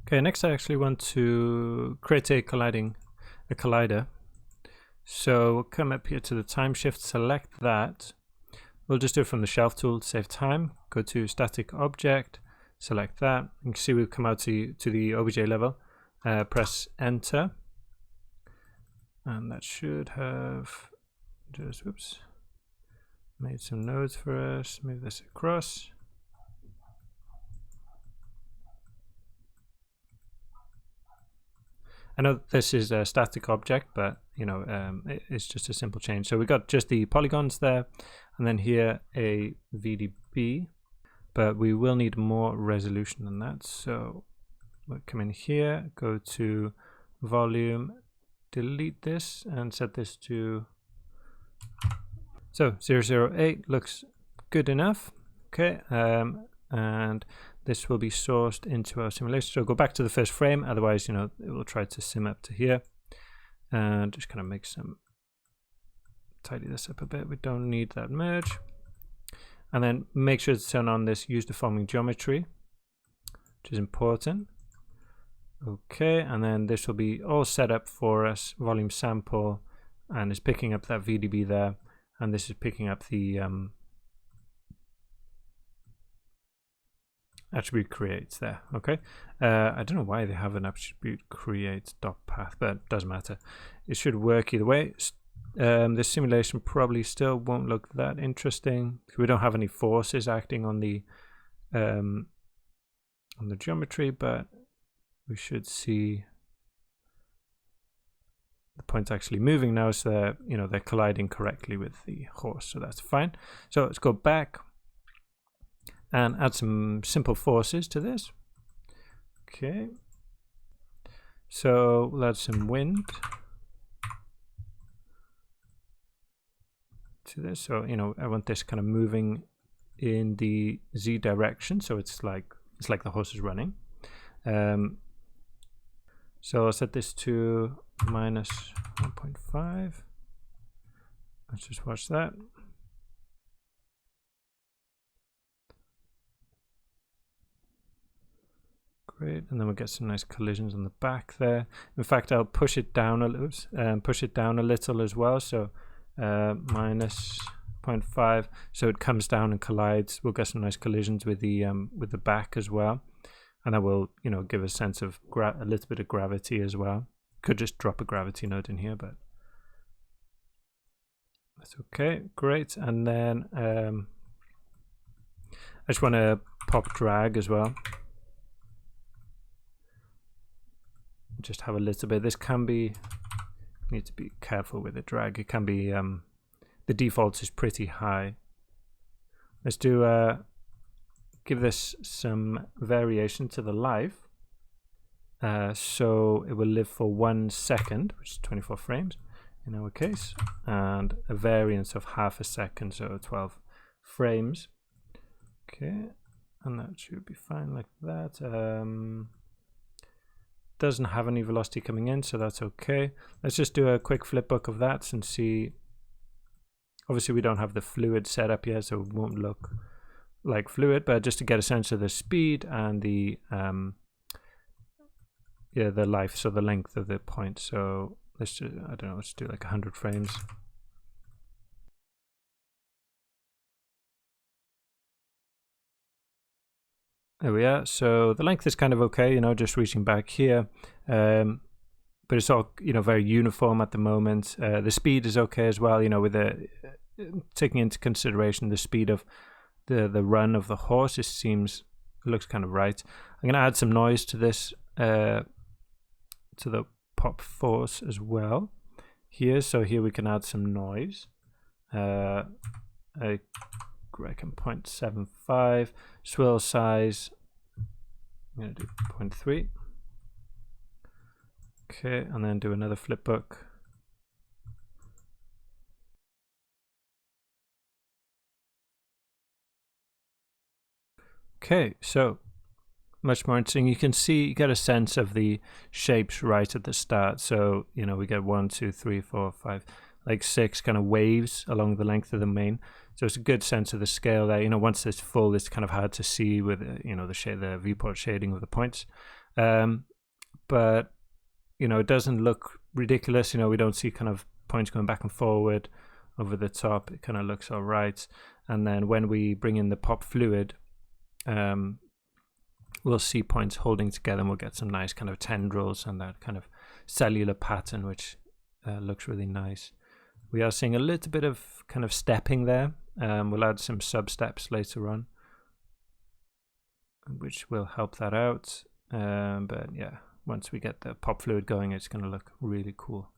Okay, next I actually want to create a collider. So we'll come up here to the time shift, select that. We'll just do it from the shelf tool to save time. Go to static object, select that. You can see we've come out to the OBJ level. Press enter. And that should have just, whoops, made some nodes for us. Move this across. I know this is a static object, but you know, it's just a simple change. So we got just the polygons there, and then here a VDB, but we will need more resolution than that. So we'll come in here, go to volume, delete this, and set this to, so 008 looks good enough. Okay, and this will be sourced into our simulation. So go back to the first frame, otherwise, you know, it will try to sim up to here. And just kind of make some, tidy this up a bit. We don't need that merge. And then make sure to turn on this use deforming geometry, which is important. Okay, and then this will be all set up for us, volume sample, and it's picking up that VDB there. And this is picking up the attribute creates there. Okay, I don't know why they have an attribute creates dot path, but it doesn't matter. It should work either way. This simulation probably still won't look that interesting. We don't have any forces acting on the geometry, but we should see the points actually moving now, so they're, you know, they're colliding correctly with the horse, so that's fine. So let's go back and add some simple forces to this. Okay, so we'll add some wind to this. So, you know, I want this kind of moving in the Z direction, so it's like the horse is running. So I'll set this to minus 1.5. Let's just watch that. Great, and then we'll get some nice collisions on the back there. In fact, I'll push it down a little, as well. So minus 0.5, so it comes down and collides. We'll get some nice collisions with the back as well, and that will, you know, give a sense of a little bit of gravity as well. Could just drop a gravity node in here, but that's okay. Great, and then I just want to pop drag as well. Just have a little bit. This can be, need to be careful with the drag. It can be, the default is pretty high. Let's do, give this some variation to the live. So it will live for 1 second, which is 24 frames in our case, and a variance of half a second, so 12 frames. Okay, and that should be fine like that. Doesn't have any velocity coming in, so that's okay. Let's just do a quick flipbook of that and see. Obviously we don't have the fluid set up yet, so it won't look like fluid, but just to get a sense of the speed and the the life, so the length of the point. So let's just, I don't know, let's do like 100 frames. There we are. So the length is kind of okay, you know, just reaching back here, but it's all, you know, very uniform at the moment. The speed is okay as well, you know, with the taking into consideration the speed of the run of the horse. It looks kind of right. I'm going to add some noise to this, to the pop force as well here. So here we can add some noise. I reckon 0.75. Swirl size, I'm going to do 0.3. Okay, and then do another flipbook. Okay, so much more interesting. You can see, you get a sense of the shapes right at the start. So, you know, we get 1, 2, 3, 4, 5. like 6 kind of waves along the length of the main. So it's a good sense of the scale there. You know, once it's full, it's kind of hard to see with, you know, the viewport shading of the points. But, you know, it doesn't look ridiculous. You know, we don't see kind of points going back and forward over the top. It kind of looks all right. And then when we bring in the pop fluid, we'll see points holding together, and we'll get some nice kind of tendrils and that kind of cellular pattern, which looks really nice. We are seeing a little bit of kind of stepping there. We'll add some sub steps later on, which will help that out. But yeah, once we get the pop fluid going, it's going to look really cool.